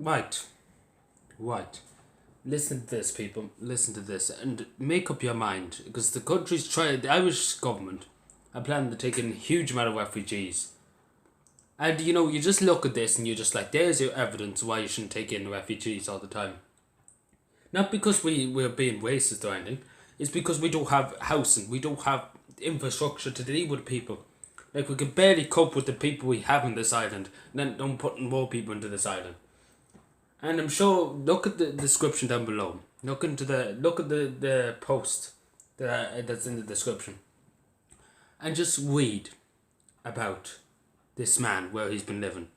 Right, right. Listen to this, people. Listen to this, and make up your mind because the Irish government are planning to take in a huge amount of refugees. And you just look at this and you're just like, there's your evidence why you shouldn't take in refugees all the time. Not because we're being racist or anything, it's because we don't have housing, we don't have infrastructure to deal with people. Like, we can barely cope with the people we have on this island, and then don't put more people into this island. And I'm sure, look at the description down below. Look at the post that's in the description. And just read about this man, where he's been living.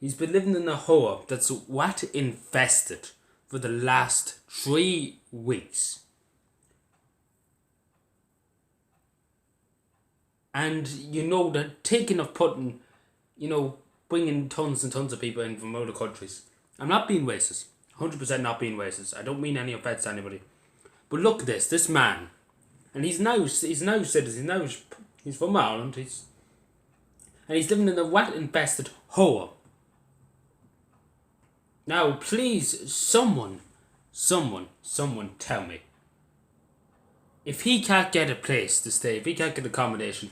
He's been living in a hole that's what infested for the last 3 weeks. And the taking of putting, bringing tons and tons of people in from other countries. I'm not being racist. 100% not being racist. I don't mean any offense to anybody. But look at this man. And he's now citizen. He's from Ireland. And he's living in a rat-infested hole. Now, please, someone tell me. If he can't get a place to stay, if he can't get accommodation,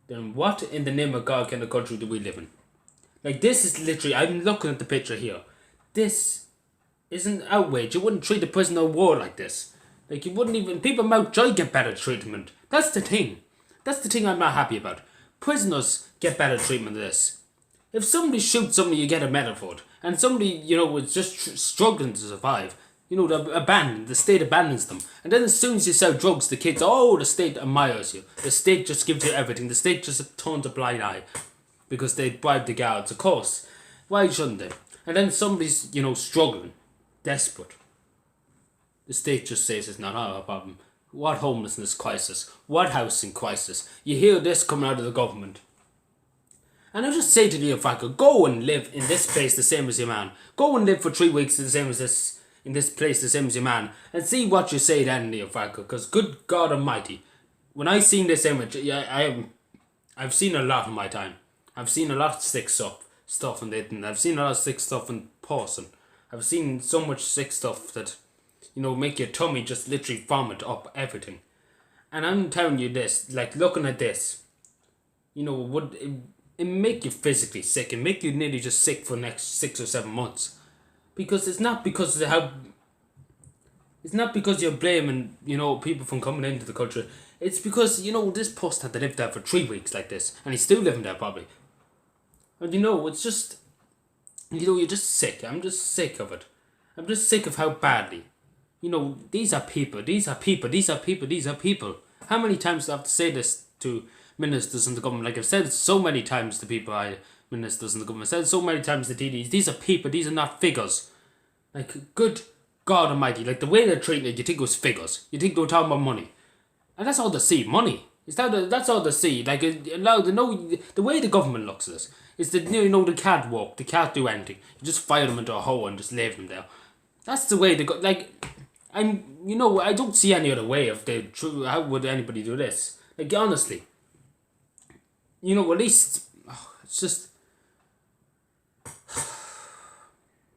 then what in the name of God kind of country do we live in? Like, this is literally, I'm looking at the picture here. This is an outrage. You wouldn't treat a prisoner of war like this. Like, you wouldn't even, people might try to get better treatment. That's the thing. That's the thing I'm not happy about. Prisoners get better treatment than this. If somebody shoots somebody, you get a medal for it. And somebody, is just struggling to survive. They're abandoned. The state abandons them. And then as soon as you sell drugs to kids, the state admires you. The state just gives you everything. The state just turns a blind eye. Because they bribe the guards, of course. Why shouldn't they? And then somebody's, struggling. Desperate. The state just says it's not our problem. What homelessness crisis? What housing crisis? You hear this coming out of the government. And I just say to the Afaka, go and live in this place the same as your man. Go and live for 3 weeks the same as this, in this place the same as your man. And see what you say then, the Afaka. Because good God Almighty, when I seen this image, I've seen a lot in my time. I've seen a lot of sick stuff in the internet. I've seen a lot of sick stuff in person. I've seen so much sick stuff that, make your tummy just literally vomit up everything. And I'm telling you this, like, looking at this, would it make you physically sick and make you nearly just sick for the next 6 or 7 months. Because it's not because you're blaming, people from coming into the country. It's because, this post had to live there for 3 weeks like this. And he's still living there probably. And it's just, you're just sick. I'm just sick of it. I'm just sick of how badly. These are people. How many times do I have to say this to ministers in the government? Like, I've said it so many times to ministers in the government. I've said it so many times to TDs. These are people. These are not figures. Like, good God Almighty. Like, the way they're treating it, you think it was figures. You think they were talking about money. And that's all they see. Money. That's all they see. Like, the way the government looks at this is that, they can't walk. They can't do anything. You just fire them into a hole and just leave them there. That's the way they go. Like, I don't see any other way of how would anybody do this? Like, honestly. At least, it's just,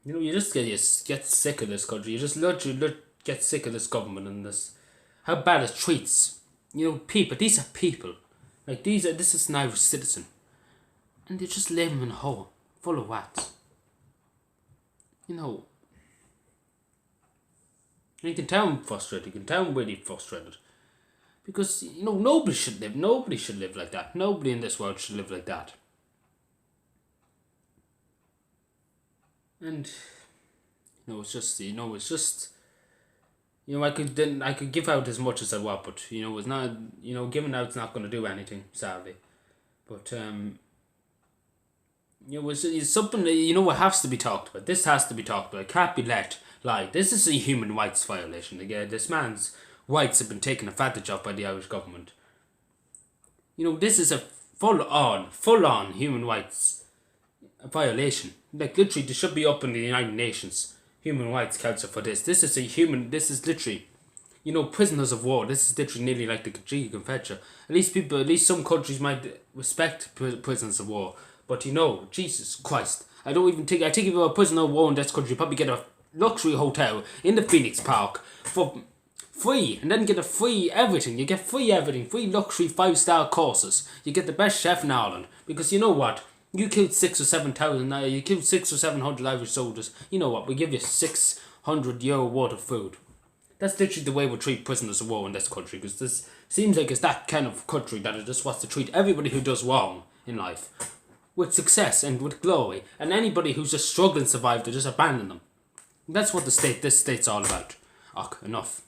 you just get sick of this country. You just literally get sick of this government and this, how bad it treats, people. These are people. Like, this is an Irish citizen. And they just leave them in a hole, full of rats. And you can tell I'm frustrated. You can tell I'm really frustrated. Because, nobody should live like that. Nobody in this world should live like that. And, it's just, I could give out as much as I want, but, it's not, giving out's not going to do anything, sadly. But, it's something that, it has to be talked about. This has to be talked about. It can't be let lie. This is a human rights violation. Again, this man's rights have been taken advantage of by the Irish government. This is a full-on human rights violation. Like, literally, they should be up in the United Nations Human Rights Council for this. This is literally, prisoners of war. This is literally nearly like the G Confederate. At least some countries might respect prisoners of war. But Jesus Christ, I think if you're a prisoner of war in this country, you probably get a luxury hotel in the Phoenix Park for free, and then get a free everything. You get free everything, free luxury 5-star courses. You get the best chef in Ireland, because you know what? You killed 6,000 or 7,000. You killed 600 or 700 Irish soldiers. You know what? We give you €600 worth of food. That's literally the way we treat prisoners of war in this country, because this seems like it's that kind of country that it just wants to treat everybody who does wrong in life with success and with glory, and anybody who's just struggling to survive, they just abandon them. That's what this state's all about. Enough.